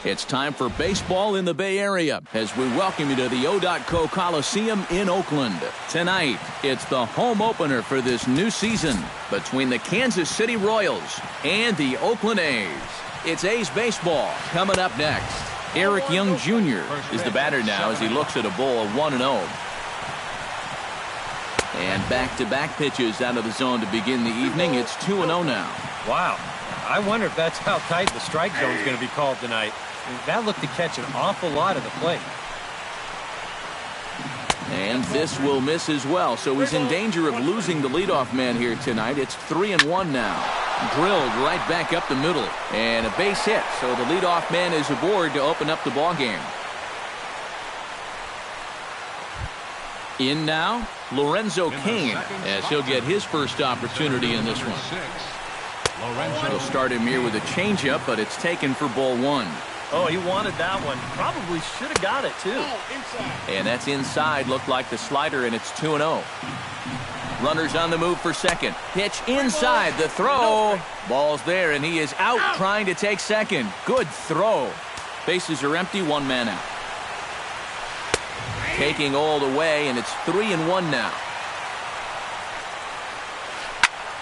It's time for baseball in the Bay Area as we welcome you to the O.co Coliseum in Oakland. Tonight, it's the home opener for this new season between the Kansas City Royals and the Oakland A's. It's A's baseball coming up next. Eric Young Jr. is the batter now as he looks at a ball of 1-0. And back-to-back pitches out of the zone to begin the evening. It's 2-0 now. Wow. I wonder if that's how tight the strike zone is going to be called tonight. That looked to catch an awful lot of the plate. And this will miss as well, so he's in danger of losing the leadoff man here tonight. It's 3-1 now. Drilled right back up the middle. And a base hit, so the leadoff man is aboard to open up the ballgame. In now, Lorenzo Cain, as he'll get his first opportunity in this one. He'll start him here with a changeup, but it's taken for ball one. Oh, he wanted that one. Probably should have got it, too. And that's inside. Looked like the slider, and it's 2-0. Runners on the move for second. Pitch inside. The throw. Ball's there, and he is out trying to take second. Good throw. Bases are empty. One man out. Taking all the way, and it's 3-1 now.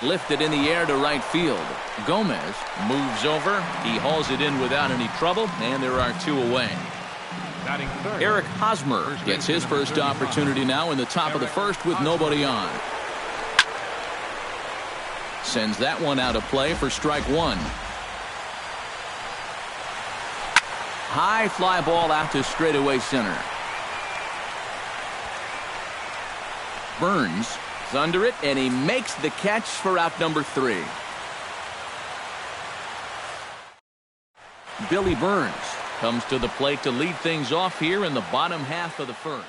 Lifted in the air to right field. Gomez moves over. He hauls it in without any trouble, and there are two away. Eric Hosmer gets his first opportunity now in the top of the first with nobody on. Sends that one out of play for strike one. High fly ball out to straightaway center. Burns is under it, and he makes the catch for out number 3. Billy Burns comes to the plate to lead things off here in the bottom half of the first.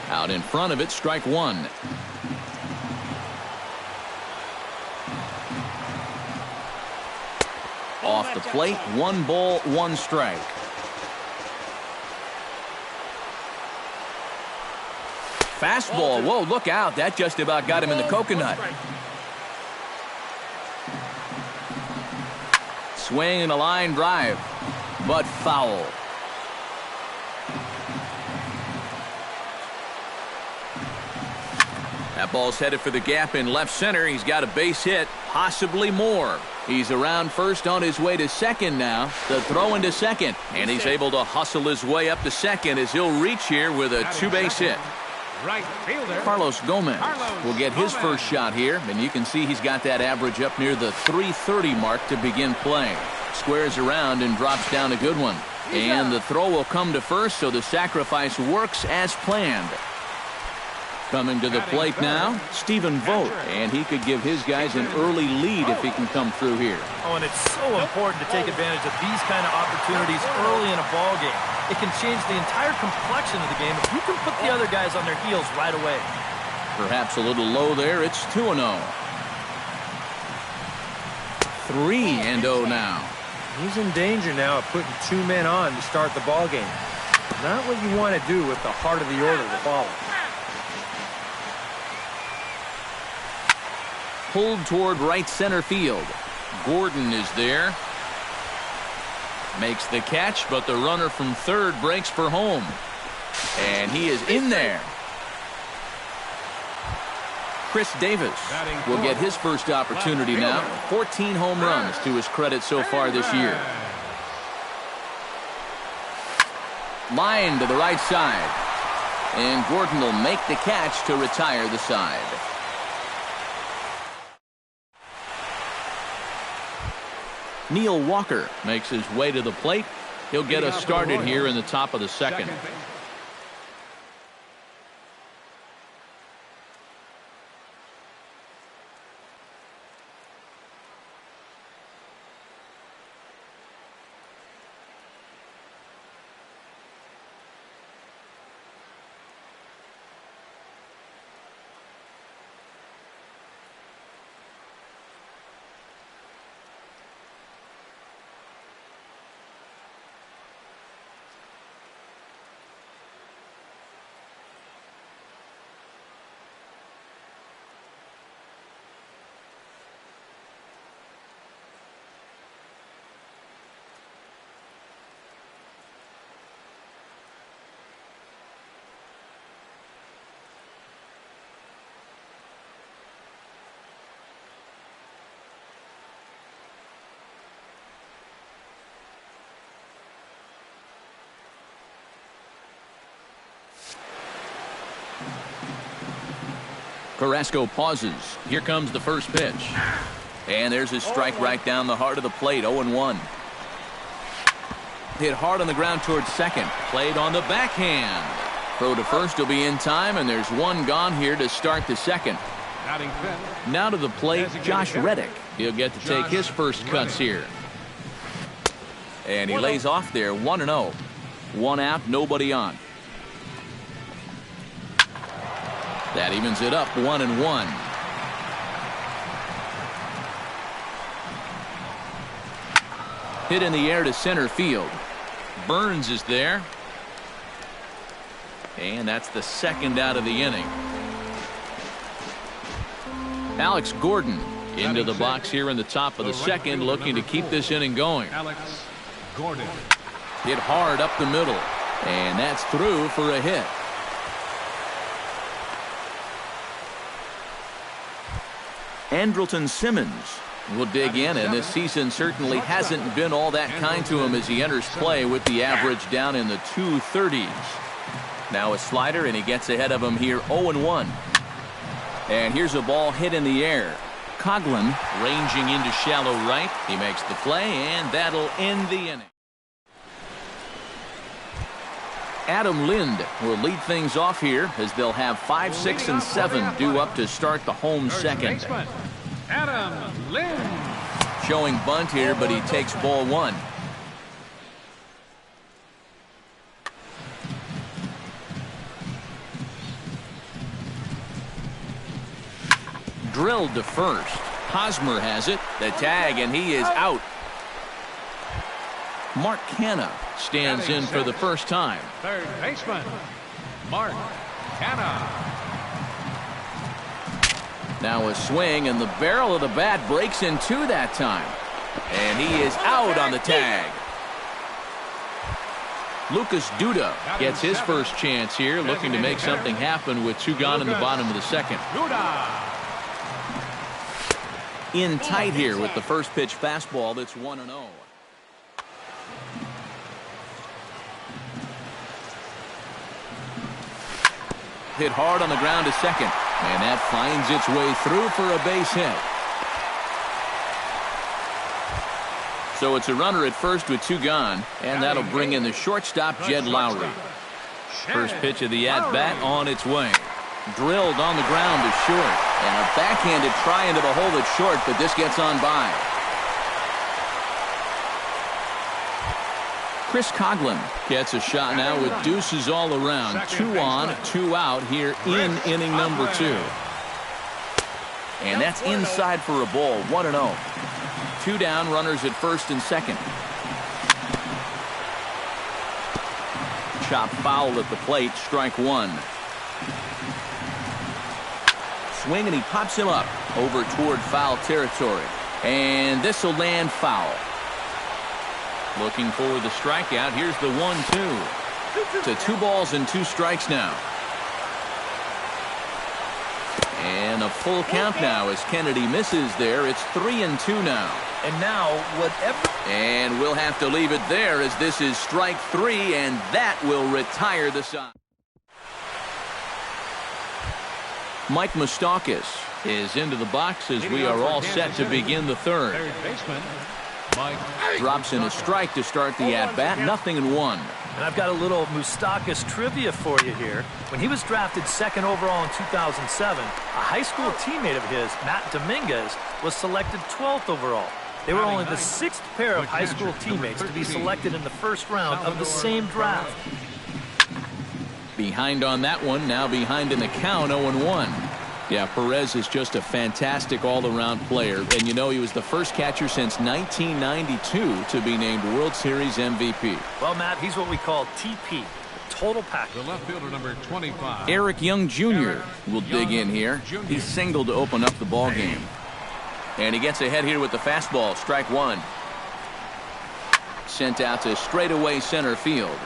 Out in front of it, strike one. Off the plate, 1 ball, 1 strike. Fastball. Whoa, look out. That just about got him in the coconut. Swing and a line drive, but foul. That ball's headed for the gap in left center. He's got a base hit, possibly more. He's around first on his way to second now. The throw into second, and he's able to hustle his way up to second as he'll reach here with a 2-base hit. Right fielder Carlos Gomez will get his first shot here, and you can see he's got that average up near the 330 mark to begin play. Squares around and drops down a good one. And the throw will come to first, so the sacrifice works as planned. Coming to the plate now, Stephen Vogt, and he could give his guys an early lead if he can come through here. Oh, and it's so important to take advantage of these kind of opportunities early in a ball game. It can change the entire complexion of the game if you can put the other guys on their heels right away. Perhaps a little low there. It's 2-0. 3-0 now. He's in danger now of putting 2 men on to start the ball game. Not what you want to do with the heart of the order to follow. Pulled toward right center field. Gordon is there. Makes the catch, but the runner from third breaks for home. And he is in there. Chris Davis will get his first opportunity now. 14 home runs to his credit so far this year. Line to the right side. And Gordon will make the catch to retire the side. Neil Walker makes his way to the plate. He'll get us started here in the top of the second. Carrasco pauses. Here comes the first pitch. And there's a strike right down the heart of the plate, 0-1. Hit hard on the ground towards second. Played on the backhand. Throw to first will be in time, and there's one gone here to start the second. Now to the plate, Josh Reddick. He'll get to take his first cuts here. And he lays off there, 1-0. One out, nobody on. That evens it up, 1-1. Hit in the air to center field. Burns is there. And that's the second out of the inning. Alex Gordon into the box here in the top of the second, looking to keep this inning going. Alex Gordon. Hit hard up the middle. And that's through for a hit. Andrelton Simmons will dig in, and this season certainly hasn't been all that kind to him as he enters play with the average down in the 230s. Now a slider, and he gets ahead of him here, 0-1. And here's a ball hit in the air. Coughlin ranging into shallow right. He makes the play, and that'll end the inning. Adam Lind will lead things off here as they'll have 5, 6, and 7 due up to start the home second. Adam Lind. Showing bunt here, but he takes ball one. Drilled to first. Hosmer has it. The tag, and he is out. Mark Canha stands in for the first time. Third baseman, Mark Canha. Now a swing, and the barrel of the bat breaks in two that time. And he is out on the tag. Lucas Duda gets his first chance here, looking to make something happen with 2 gone in the bottom of the second. In tight here with the first pitch fastball that's 1-0. Hit hard on the ground to second, and that finds its way through for a base hit. So it's a runner at first with 2 gone, and that'll bring in the shortstop, Jed Lowry. First pitch of the at-bat on its way. Drilled on the ground to short, and a backhanded try into the hole that's short, but this gets on by. Chris Coughlin gets a shot now with deuces all around. 2 on, 2 out here in inning number 2. And that's inside for a ball, 1-0. 2 down, runners at first and second. Chop foul at the plate, strike 1. Swing, and he pops him up over toward foul territory. And this will land foul. Looking for the strikeout. Here's the 1-2. To 2 balls and 2 strikes now. And a full count now as Kennedy misses there. It's 3-2 now. And now, whatever. And we'll have to leave it there as this is strike 3, and that will retire the side. Mike Moustakas is into the box as we are all set to begin the third. Third baseman, Mike. Drops in a strike to start the at-bat, 0-1. And I've got a little Moustakas trivia for you here. When he was drafted 2nd overall in 2007, a high school teammate of his, Matt Dominguez, was selected 12th overall. They were only the 6th pair of high school teammates to be selected in the first round of the same draft. Behind on that one, now behind in the count, 0-1. Yeah, Perez is just a fantastic all-around player, and you know he was the first catcher since 1992 to be named World Series MVP. Well, Matt, he's what we call TP, total package. The left fielder, number 25. Eric Young Jr. will dig in here. He singled to open up the ball game. And he gets ahead here with the fastball, strike 1. Sent out to straightaway center field.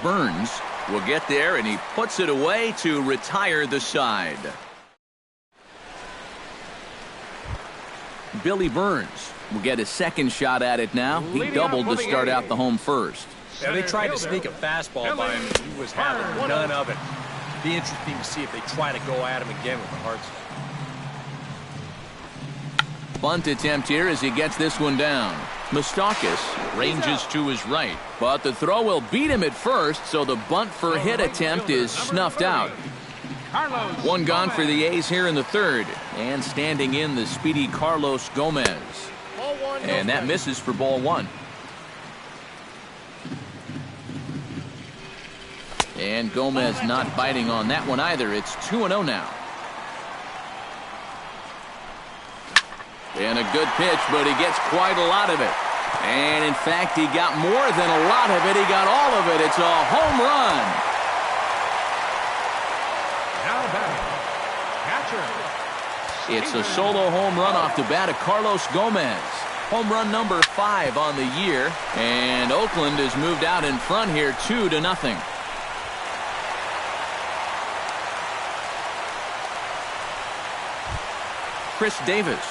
Burns will get there, and he puts it away to retire the side. Billy Burns will get his second shot at it now. He doubled to start out the home first. Yeah, they tried to sneak a fastball by him, and he was having none of it. Be interesting to see if they try to go at him again with the hard stuff. Bunt attempt here as he gets this one down. Moustakis ranges to his right, but the throw will beat him at first, so the bunt for hit attempt is snuffed out. One gone for the A's here in the third, and standing in the speedy Carlos Gomez. And that misses for ball one. And Gomez not biting on that one either. It's 2-0 now. And a good pitch, but he gets quite a lot of it. And in fact, he got more than a lot of it. He got all of it. It's a home run. Now batting, catcher. It's a solo home run off the bat of Carlos Gomez. Home run number 5 on the year. And Oakland has moved out in front here 2-0. Chris Davis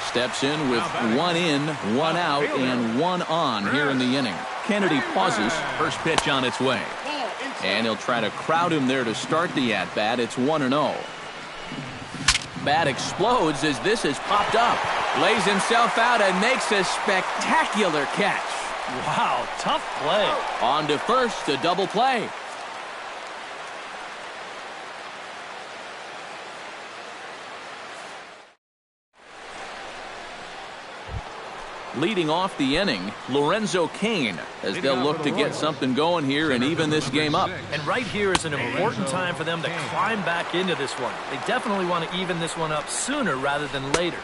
steps in with 1 in, 1 out, and 1 on here in the inning. Kennedy pauses. First pitch on its way. And he'll try to crowd him there to start the at-bat. It's 1-0. Bat explodes as this has popped up. Lays himself out and makes a spectacular catch. Wow, tough play. On to first, a double play. Leading off the inning, Lorenzo Cain, as they'll look to get something going here and even this game up. And right here is an important time for them to climb back into this one. They definitely want to even this one up sooner rather than later.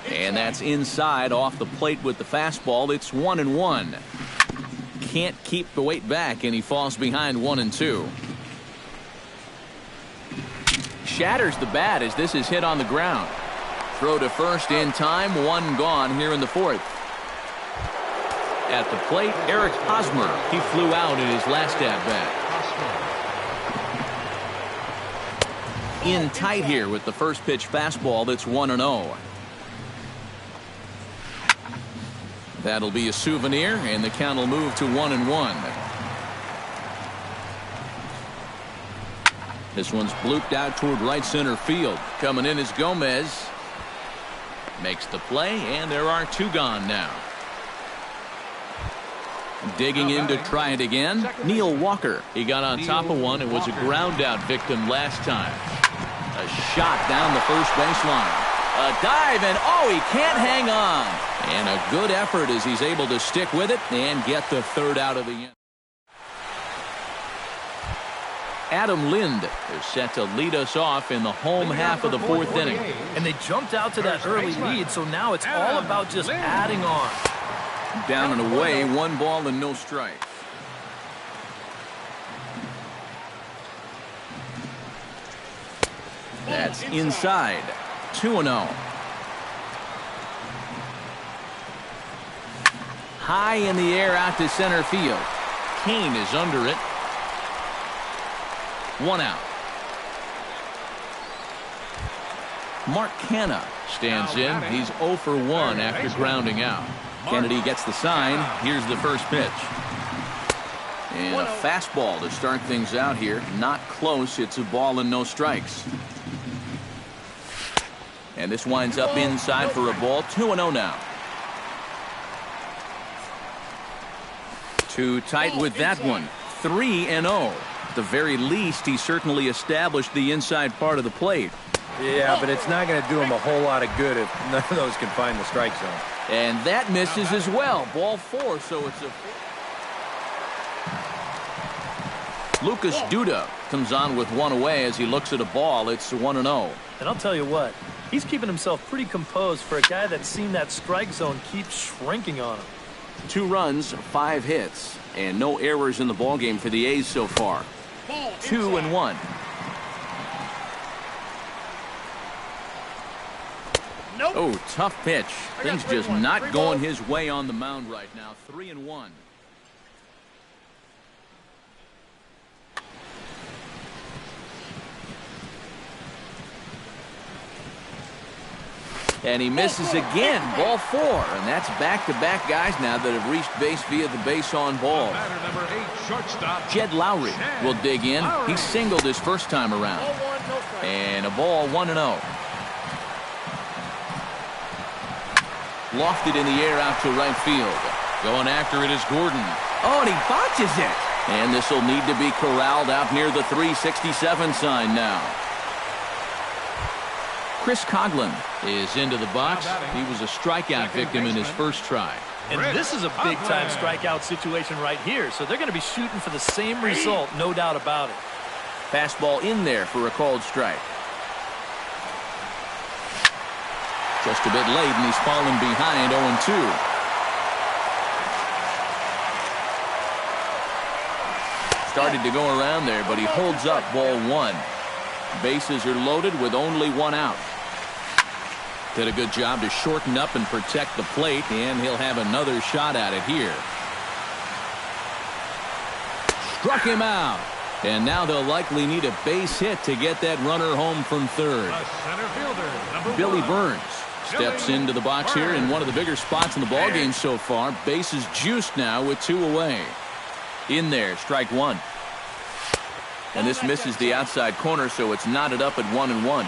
And that's inside off the plate with the fastball. It's 1-1. Can't keep the weight back, and he falls behind 1-2. Shatters the bat as this is hit on the ground. Throw to first in time, 1 gone here in the fourth. At the plate, Eric Hosmer. He flew out in his last at-bat. In tight here with the first pitch fastball. That's 1-0. That'll be a souvenir, and the count will move to 1-1. This one's blooped out toward right center field. Coming in is Gomez. Makes the play, and there are 2 gone now. Digging in to try it again, Neil Walker. He got on top of one and was a ground out victim last time. A shot down the first baseline. A dive, and oh, he can't hang on. And a good effort as he's able to stick with it and get the third out of the inning. Adam Lind is set to lead us off in the home half of the fourth inning. And they jumped out to that early lead, so now it's all about just adding on. Down and away, 1 ball and no strikes. That's inside. 2-0. High in the air out to center field. Cain is under it. 1 out. Mark Canha stands in. He's 0 for 1 after grounding out. Kennedy gets the sign. Here's the first pitch. And a fastball to start things out here. Not close. It's a ball and no strikes. And this winds up inside for a ball. 2-0 now. Too tight with that one. 3-0. At the very least, he certainly established the inside part of the plate. Yeah, but it's not going to do him a whole lot of good if none of those can find the strike zone. And that misses as well. Ball 4, so it's a... Lucas Duda comes on with 1 away as he looks at a ball. It's 1-0. And I'll tell you what, he's keeping himself pretty composed for a guy that's seen that strike zone keep shrinking on him. 2 runs, 5 hits, and no errors in the ballgame for the A's so far. 2-1. Nope. Oh, tough pitch. Things just not going his way on the mound right now. 3-1. And he misses again. Ball 4. And that's back-to-back guys now that have reached base via the base on ball. Number 8, shortstop. Jed Lowry will dig in. He singled his first time around. And a ball 1-0. Lofted in the air out to right field. Going after it is Gordon. Oh, and he botches it. And this will need to be corralled out near the 367 sign now. Chris Coughlin is into the box. He was a strikeout victim in his first try. And this is a big-time strikeout situation right here, so they're going to be shooting for the same result, no doubt about it. Fastball in there for a called strike. Just a bit late, and he's fallen behind 0-2. Started to go around there, but he holds up ball 1. Bases are loaded with only 1 out. Did a good job to shorten up and protect the plate, and he'll have another shot at it here. Struck him out. And now they'll likely need a base hit to get that runner home from third. Center fielder, number Billy 1. Burns steps into the box here in one of the bigger spots in the ballgame so far. Bases juiced now with 2 away. In there, strike 1. And this misses the outside corner, so it's knotted up at 1-1.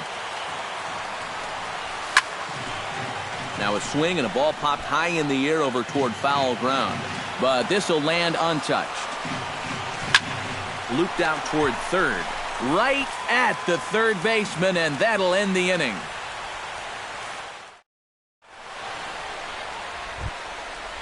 Now a swing and a ball popped high in the air over toward foul ground. But this will land untouched. Looped out toward third. Right at the third baseman, and that'll end the inning.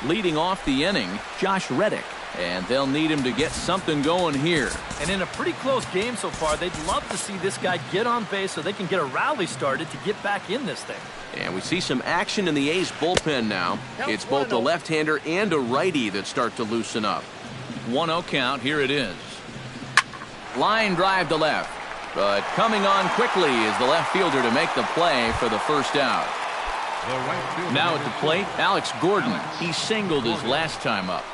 Leading off the inning, Josh Reddick. And they'll need him to get something going here. And in a pretty close game so far, they'd love to see this guy get on base so they can get a rally started to get back in this thing. And we see some action in the A's bullpen now. It's both a left-hander and a righty that start to loosen up. 1-0 count. Here it is. Line drive to left. But coming on quickly is the left fielder to make the play for the first out. Now at the plate, Alex Gordon. He singled his last time up.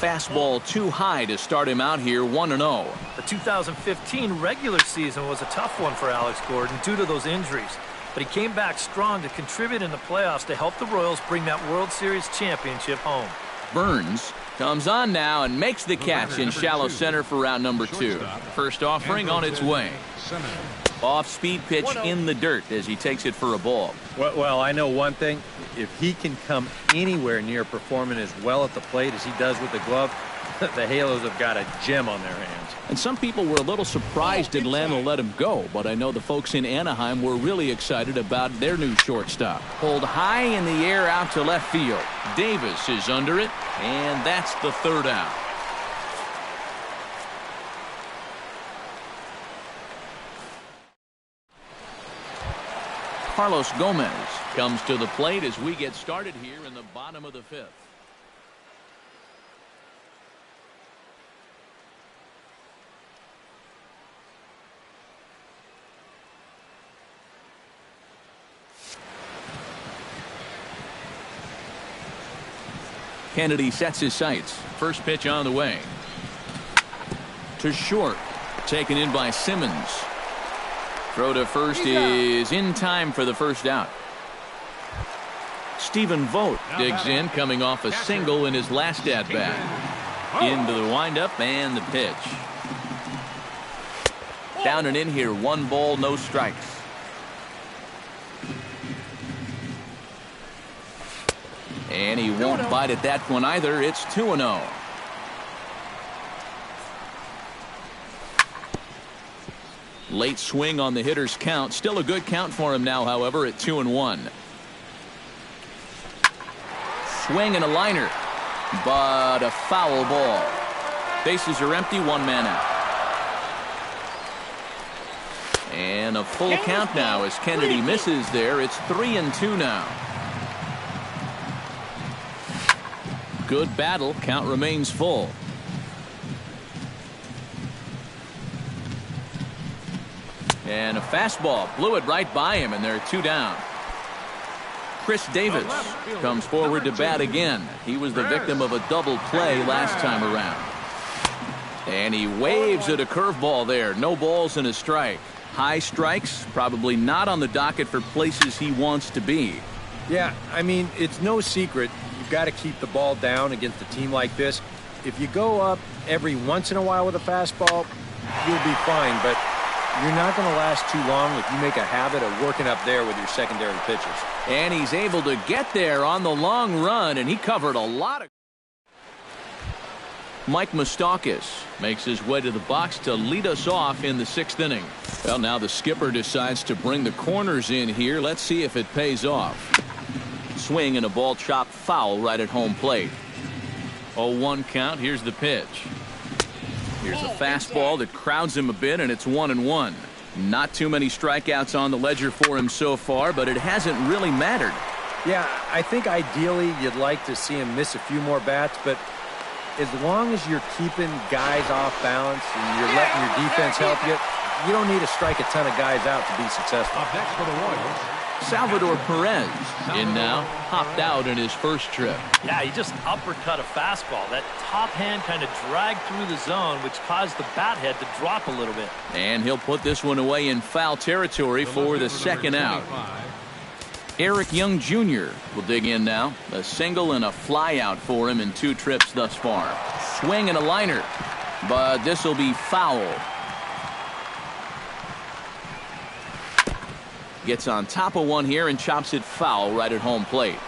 Fastball too high to start him out here, 1-0. The 2015 regular season was a tough one for Alex Gordon due to those injuries. But he came back strong to contribute in the playoffs to help the Royals bring that World Series championship home. Burns comes on now and makes the catch in shallow center for round number 2. First offering on its way. Off-speed pitch in the dirt as he takes it for a ball. Well, I know one thing. If he can come anywhere near performing as well at the plate as he does with the glove, the Halos have got a gem on their hands. And some people were a little surprised Atlanta let him go, but I know the folks in Anaheim were really excited about their new shortstop. Pulled high in the air out to left field. Davis is under it, and that's the third out. Carlos Gomez comes to the plate as we get started here in the bottom of the 5th. Kennedy sets his sights. First pitch on the way. To short. Taken in by Simmons. Throw to first is in time for the first out. Stephen Vogt digs in, coming off a single in his last at-bat. Into the windup and the pitch. Down and in here, 1 ball, no strikes. And he won't bite at that one either. It's 2-0. Late swing on the hitter's count. Still a good count for him now, however, at 2-1. Swing and a liner. But a foul ball. Bases are empty, 1 man out. And a full count now as Kennedy misses there. It's 3-2 now. Good battle. Count remains full. And a fastball blew it right by him, and there are 2 down. Chris Davis comes forward to bat again. He was the victim of a double play last time around. And he waves at a curveball there. No balls and a strike. High strikes, probably not on the docket for places he wants to be. Yeah, I mean, it's no secret. You've got to keep the ball down against a team like this. If you go up every once in a while with a fastball, you'll be fine, but you're not going to last too long if you make a habit of working up there with your secondary pitches. And he's able to get there on the long run, and he covered a lot of... Mike Moustakas makes his way to the box to lead us off in the 6th inning. Well, now the skipper decides to bring the corners in here. Let's see if it pays off. Swing and a ball chopped foul right at home plate. 0-1 count. Here's the pitch. Here's a fastball that crowds him a bit, and it's 1-1. Not too many strikeouts on the ledger for him so far, but it hasn't really mattered. Yeah, I think ideally you'd like to see him miss a few more bats, but as long as you're keeping guys off balance and you're letting your defense help you, you don't need to strike a ton of guys out to be successful. Up next for the Royals, Salvador Perez in now, hopped out in his first trip. Yeah, he just uppercut a fastball. That top hand kind of dragged through the zone, which caused the bat head to drop a little bit. And he'll put this one away in foul territory for the second out. Eric Young Jr. will dig in now. A single and a fly out for him in 2 trips thus far. Swing and a liner, but this will be foul. Gets on top of one here and chops it foul right at home plate.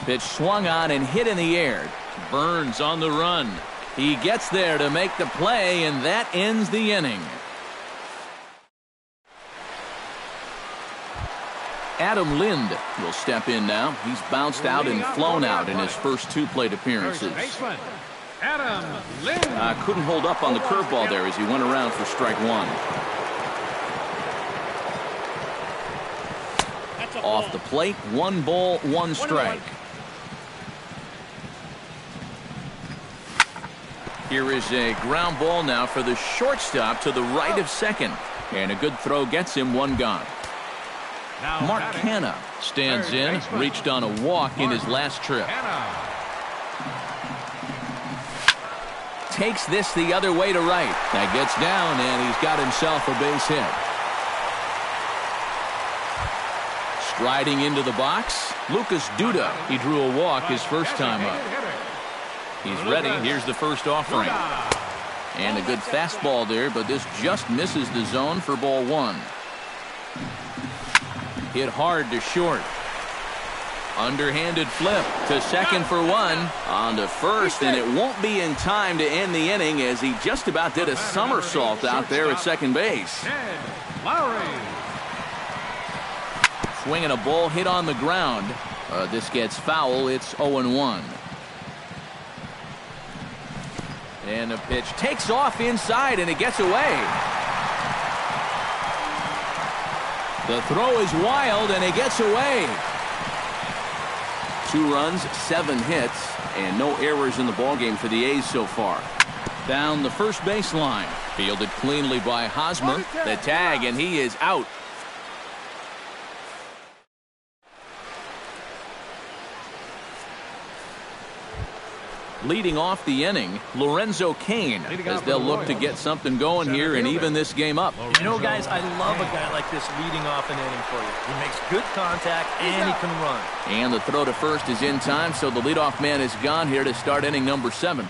Pitch swung on and hit in the air. Burns on the run. He gets there to make the play, and that ends the inning. Adam Lind will step in now. He's bounced out and flown out in his first 2 plate appearances. Adam Lind. Couldn't hold up on the curveball there as he went around for strike 1. Off the plate, 1 ball, 1 strike. Here is a ground ball now for the shortstop to the right of second. And a good throw gets him 1 gone. Mark Hanna stands in, reached on a walk in his last trip. Takes this the other way to right. That gets down, and he's got himself a base hit. Striding into the box, Lucas Duda. He drew a walk his first time up. He's ready. Here's the first offering. And a good fastball there, but this just misses the zone for ball 1. Hit hard to short. Underhanded flip to second for 1. On to first, and it won't be in time to end the inning as he just about did a somersault out there at second base. Swinging a ball hit on the ground. This gets foul. It's 0-1. And the pitch takes off inside, and it gets away. The throw is wild, and it gets away. 2 runs, 7 hits, and no errors in the ballgame for the A's so far. Down the first baseline. Fielded cleanly by Hosmer. The tag, and he is out. Leading off the inning, Lorenzo Cain, as they'll look to get something going here and even this game up. You know, guys, I love a guy like this leading off an inning for you. He makes good contact, and he can run. And the throw to first is in time, so the leadoff man is gone here to start inning number 7.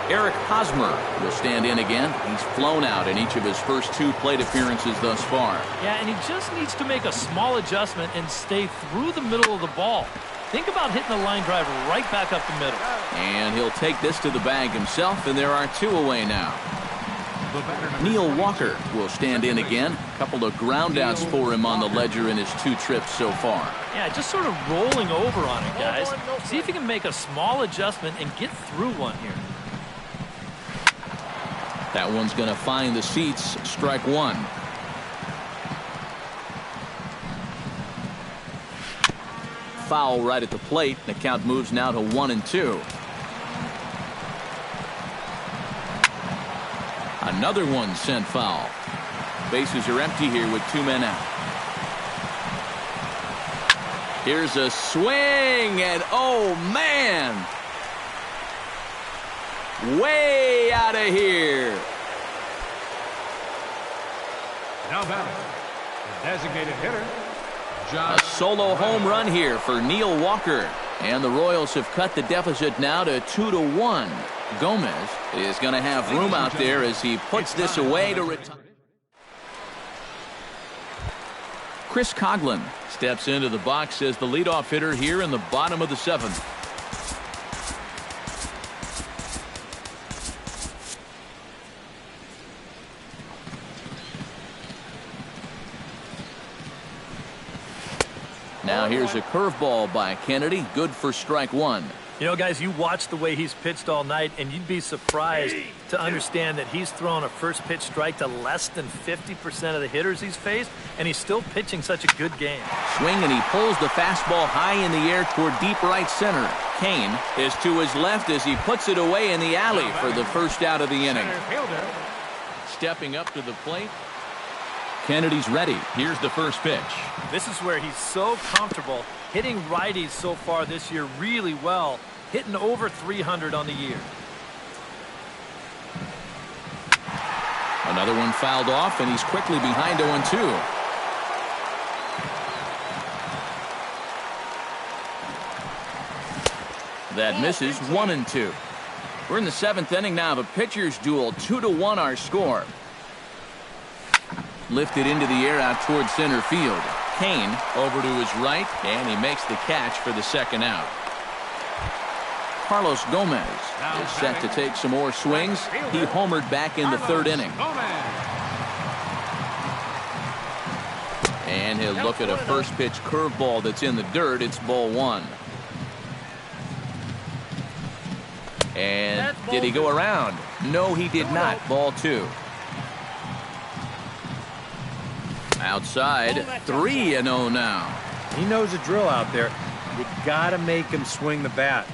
Eric Hosmer will stand in again. He's flown out in each of his first 2 plate appearances thus far. Yeah, and he just needs to make a small adjustment and stay through the middle of the ball. Think about hitting a line drive right back up the middle. And he'll take this to the bag himself, and there are 2 away now. Neil Walker will stand in again. A couple of groundouts for him on the ledger in his 2 trips so far. Yeah, just sort of rolling over on it, guys. See if he can make a small adjustment and get through one here. That one's going to find the seats. Strike 1. Foul right at the plate. The count moves now to 1-2. Another one sent foul. Bases are empty here with 2 men out. Here's a swing, and oh man! Way out of here. Now batting, the designated hitter, John. A solo home run here for Neil Walker. And the Royals have cut the deficit now to 2-1. Gomez is going to have room out there as he puts this away to retire. Chris Coughlin steps into the box as the leadoff hitter here in the bottom of the 7th. Now here's a curveball by Kennedy, good for strike 1. You know, guys, you watch the way he's pitched all night, and you'd be surprised to understand that he's thrown a first pitch strike to less than 50% of the hitters he's faced, and he's still pitching such a good game. Swing, and he pulls the fastball high in the air toward deep right center. Kane is to his left as he puts it away in the alley for the first out of the inning. Stepping up to the plate. Kennedy's ready. Here's the first pitch. This is where he's so comfortable hitting righties so far this year really well, hitting over 300 on the year. Another one fouled off, and he's quickly behind 0-2. That misses. 1-2. We're in the 7th inning now of a pitcher's duel. 2-1 our score. Lifted into the air out towards center field. Kane over to his right, and he makes the catch for the second out. Carlos Gomez is set to take some more swings. He homered back in the 3rd inning. And he'll look at a first pitch curveball that's in the dirt. It's ball 1. And did he go around? No, he did not. Ball 2. Outside, 3-0 now. He knows the drill out there. You got to make him swing the bat.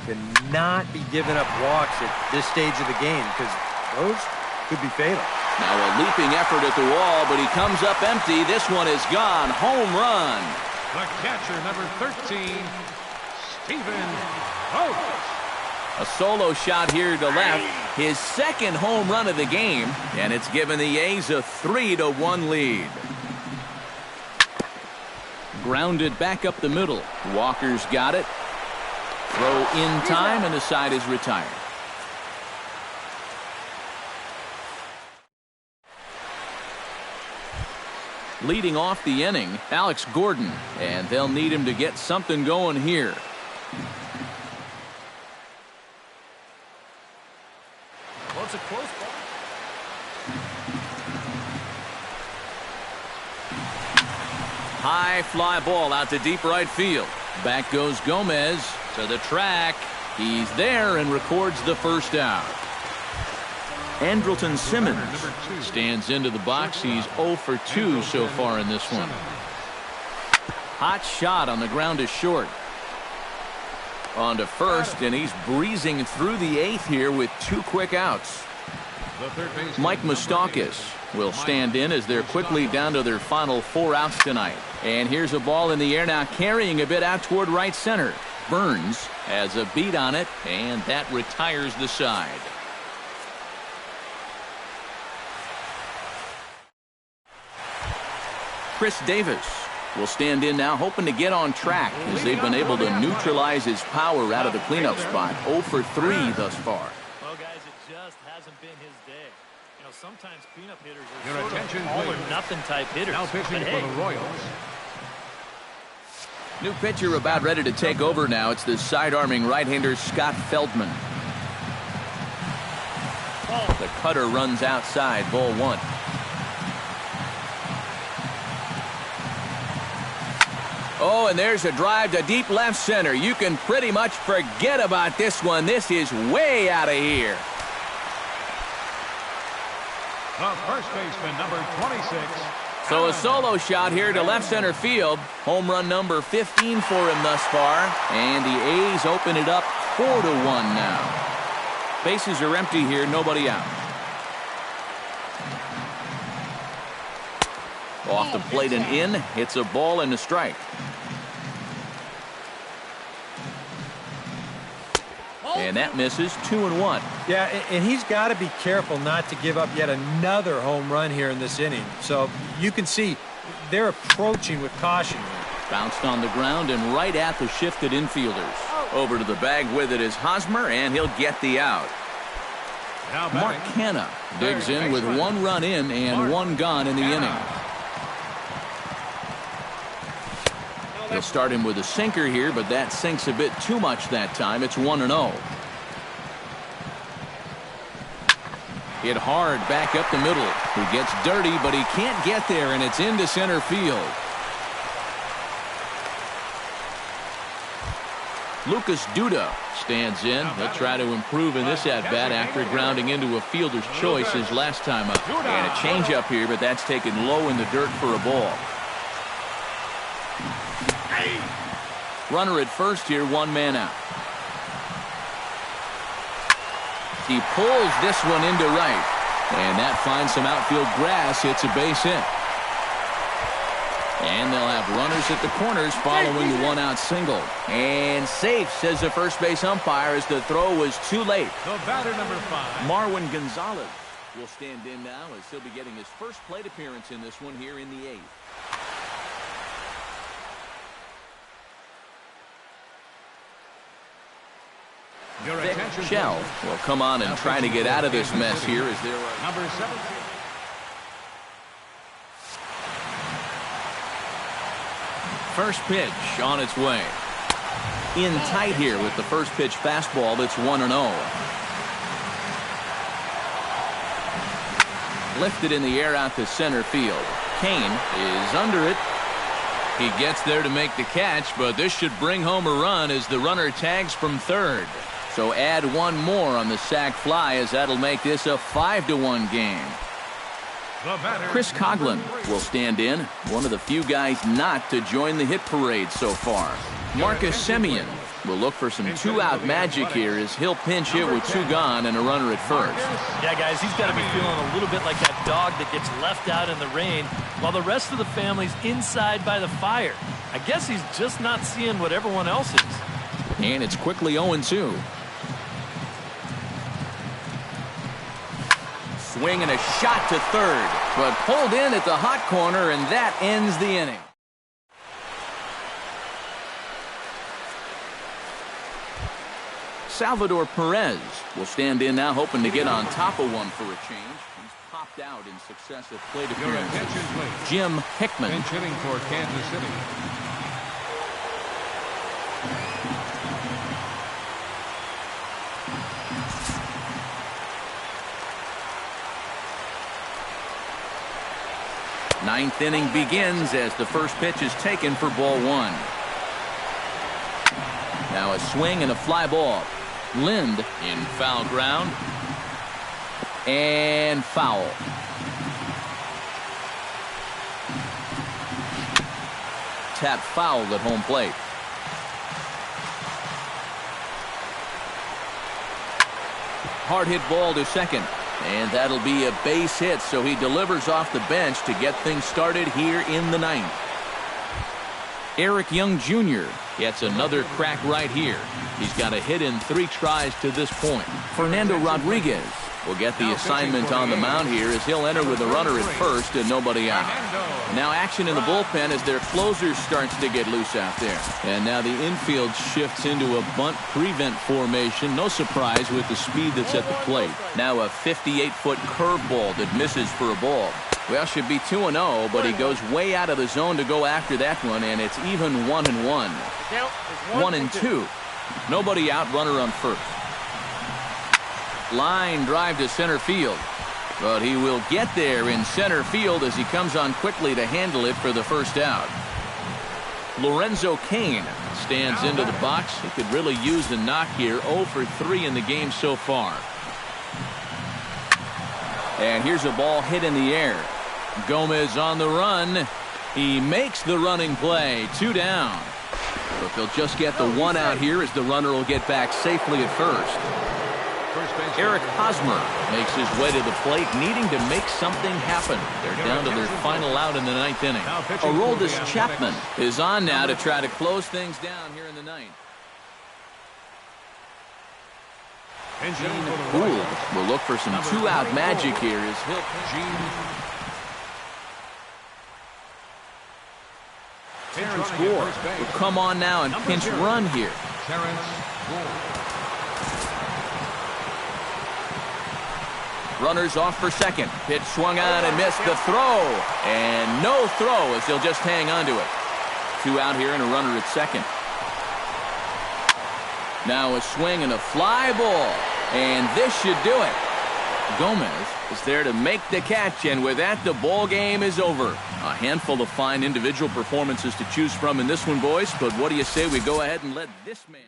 Cannot be giving up walks at this stage of the game because those could be fatal. Now a leaping effort at the wall, but he comes up empty. This one is gone. Home run. The catcher, number 13, Stephen Oates. A solo shot here to left. His second home run of the game, and it's given the A's a 3-1 lead. Grounded back up the middle. Walker's got it. Throw in time, and the side is retired. Leading off the inning, Alex Gordon, and they'll need him to get something going here. Well, it's a close ball. High fly ball out to deep right field. Back goes Gomez to the track. He's there and records the first out. Andrelton Simmons stands into the box. He's 0 for 2 so far in this one. Hot shot on the ground is short. On to first, and he's breezing through the 8th here with 2 quick outs. Mike Moustakas will stand in as they're quickly down to their final 4 outs tonight. And here's a ball in the air now, carrying a bit out toward right center. Burns has a beat on it, and that retires the side. Chris Davis will stand in now, hoping to get on track as they've been able to neutralize his power out of the cleanup spot. 0 for 3 thus far. Well, guys, it just hasn't been his day. You know, sometimes cleanup hitters are Your sort attention, of all or please. nothing type hitters. Now pitching But for hey, the Royals. New pitcher about ready to take over now. It's the side-arming right-hander Scott Feldman. The cutter runs outside, ball 1. Oh, and there's a drive to deep left center. You can pretty much forget about this one. This is way out of here. The first baseman, number 26. So a solo shot here to left center field. Home run number 15 for him thus far. And the A's open it up 4-1 now. Bases are empty here, nobody out. Off the plate and in. It's a ball and a strike. And that misses 2-1. Yeah, and he's got to be careful not to give up yet another home run here in this inning. So you can see they're approaching with caution. Bounced on the ground and right at the shifted infielders. Over to the bag with it is Hosmer, and he'll get the out. Mark Canha digs in with 1 run in and 1 gone in the inning. He'll start him with a sinker here, but that sinks a bit too much that time. It's 1-0. Hit hard back up the middle. He gets dirty, but he can't get there, and it's into center field. Lucas Duda stands in. He'll try to improve in this at-bat after grounding into a fielder's choice his last time up. And a changeup here, but that's taken low in the dirt for a ball. Runner at first here, 1 man out. He pulls this one into right. And that finds some outfield grass. It's a base hit. And they'll have runners at the corners following the 1-out single. And safe, says the first base umpire, as the throw was too late. The batter, number 5. Marwin Gonzalez will stand in now as he'll be getting his first plate appearance in this one here in the 8th. Vic Shell will come on and try to get out of this mess here as they're Number 17. First pitch on its way. In tight here with the first pitch fastball. That's 1-0. Lifted in the air out to center field. Kane is under it. He gets there to make the catch, but this should bring home a run as the runner tags from third. So add 1 more on the sac fly as that'll make this a 5-1 game. Chris Coughlin will stand in, one of the few guys not to join the hit parade so far. Marcus Semien will look for some 2-out magic here as he'll pinch hit with 2 gone and a runner at first. Yeah, guys, he's got to be feeling a little bit like that dog that gets left out in the rain while the rest of the family's inside by the fire. I guess he's just not seeing what everyone else is. And it's quickly 0-2. Swing and a shot to third, but pulled in at the hot corner, and that ends the inning. Salvador Perez will stand in now, hoping to get on top of one for a change. He's popped out in successive plate appearances. Jim Hickman. Pinch hitting for Kansas City. Ninth inning begins as the first pitch is taken for ball 1. Now a swing and a fly ball. Lind in foul ground. And foul. Tap fouled at home plate. Hard hit ball to second. And that'll be a base hit, so he delivers off the bench to get things started here in the 9th. Eric Young Jr. gets another crack right here. He's got a hit in 3 tries to this point. Fernando Rodriguez will get the assignment on the mound here as he'll enter with a runner at first and nobody out. Now action in the bullpen as their closer starts to get loose out there. And now the infield shifts into a bunt prevent formation. No surprise with the speed that's at the plate. Now a 58-foot curveball that misses for a ball. Well, should be 2-0, but he goes way out of the zone to go after that one, and it's even 1-1. 1-2. Nobody out, runner on first. Line drive to center field. But he will get there in center field as he comes on quickly to handle it for the first out. Lorenzo Cain stands into the box. He could really use the knock here. 0 for 3 in the game so far. And here's a ball hit in the air. Gomez on the run. He makes the running play. 2 down. But they'll just get the 1 out here as the runner will get back safely at first. Eric Hosmer makes his way to the plate, needing to make something happen. They're down to their final out in the ninth inning. Aroldis Chapman is on now to try to close things down here in the ninth. Gene Gould will look for some two-out magic here as he'll Terrence Gore will come on now and pinch run here. Runners off for second. Pitch swung on and missed. The throw. And no throw as they'll just hang on to it. Two out here and a runner at second. Now a swing and a fly ball. And this should do it. Gomez is there to make the catch, and with that, the ball game is over. A handful of fine individual performances to choose from in this one, boys, but what do you say we go ahead and let this man...